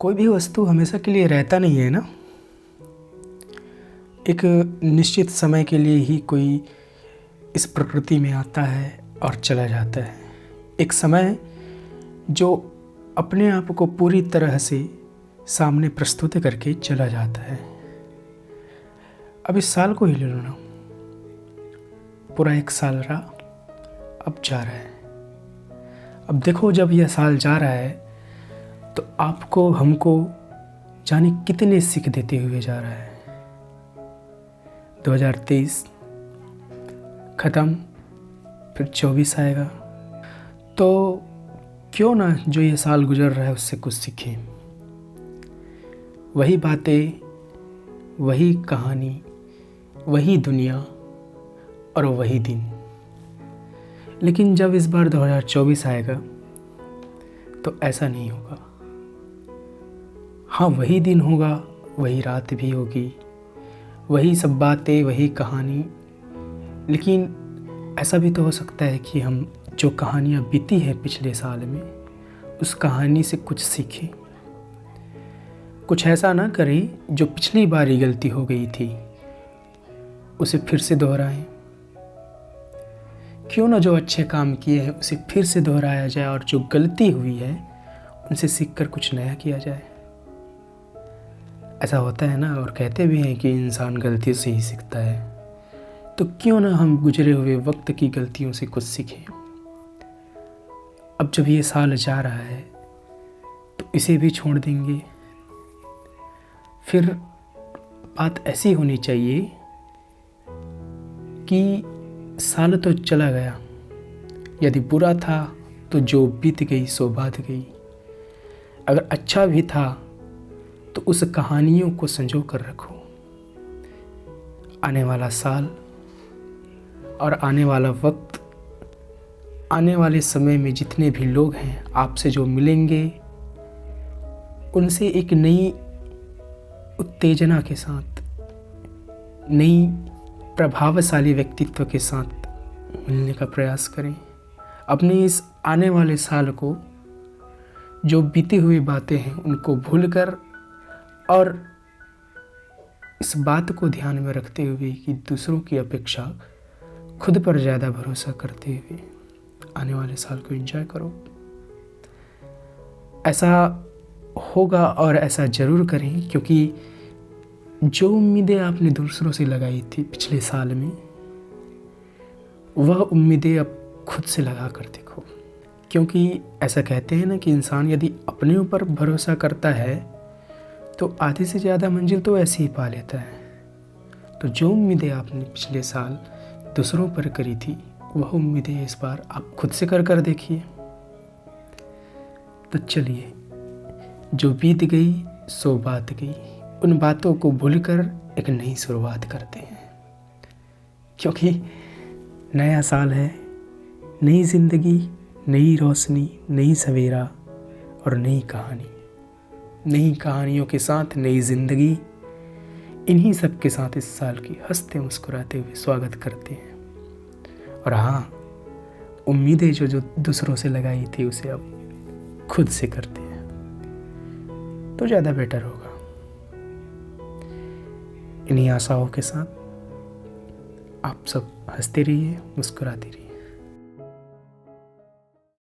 कोई भी वस्तु हमेशा के लिए रहता नहीं है ना। एक निश्चित समय के लिए ही कोई इस प्रकृति में आता है और चला जाता है। एक समय जो अपने आप को पूरी तरह से सामने प्रस्तुत करके चला जाता है। अब इस साल को ही ले लो ना, पूरा एक साल रहा, अब जा रहा है। अब देखो, जब यह साल जा रहा है तो आपको हमको जाने कितने सीख देते हुए जा रहा है। 2023 ख़त्म, फिर 24 आएगा। तो क्यों ना जो ये साल गुजर रहा है उससे कुछ सीखें। वही बातें, वही कहानी, वही दुनिया और वही दिन। लेकिन जब इस बार 2024 आएगा तो ऐसा नहीं होगा। हाँ, वही दिन होगा, वही रात भी होगी, वही सब बातें, वही कहानी। लेकिन ऐसा भी तो हो सकता है कि हम जो कहानियाँ बीती है पिछले साल में, उस कहानी से कुछ सीखें। कुछ ऐसा ना करें जो पिछली बार ही गलती हो गई थी उसे फिर से दोहराएं। क्यों ना जो अच्छे काम किए हैं उसे फिर से दोहराया जाए और जो गलती हुई है उनसे सीखकर कुछ नया किया जाए। ऐसा होता है ना, और कहते भी हैं कि इंसान गलतियों से ही सीखता है। तो क्यों ना हम गुजरे हुए वक्त की गलतियों से कुछ सीखें। अब जब ये साल जा रहा है तो इसे भी छोड़ देंगे। फिर बात ऐसी होनी चाहिए कि साल तो चला गया, यदि बुरा था तो जो बीत गई सो बात गई। अगर अच्छा भी था तो उस कहानियों को संजो कर रखो। आने वाला साल और आने वाला वक्त, आने वाले समय में जितने भी लोग हैं आपसे जो मिलेंगे, उनसे एक नई उत्तेजना के साथ, नई प्रभावशाली व्यक्तित्व के साथ मिलने का प्रयास करें। अपने इस आने वाले साल को, जो बीती हुई बातें हैं उनको भूलकर, और इस बात को ध्यान में रखते हुए कि दूसरों की अपेक्षा खुद पर ज़्यादा भरोसा करते हुए आने वाले साल को एंजॉय करो। ऐसा होगा और ऐसा ज़रूर करें, क्योंकि जो उम्मीदें आपने दूसरों से लगाई थी पिछले साल में, वह उम्मीदें अब खुद से लगा कर देखो। क्योंकि ऐसा कहते हैं ना कि इंसान यदि अपने ऊपर भरोसा करता है तो आधे से ज़्यादा मंजिल तो ऐसे ही पा लेता है। तो जो उम्मीदें आपने पिछले साल दूसरों पर करी थी, वह उम्मीदें इस बार आप खुद से कर देखिए। तो चलिए, जो बीत गई सो बात गई, उन बातों को भूलकर एक नई शुरुआत करते हैं। क्योंकि नया साल है, नई ज़िंदगी, नई रोशनी, नई सवेरा और नई कहानी। नई कहानियों के साथ नई ज़िंदगी, इन्हीं सब के साथ इस साल की हंसते मुस्कुराते हुए स्वागत करते हैं। और हाँ, उम्मीदें जो दूसरों से लगाई थी उसे अब खुद से करते हैं तो ज़्यादा बेटर होगा। इन्हीं आशाओं के साथ आप सब हंसते रहिए, मुस्कुराते रहिए।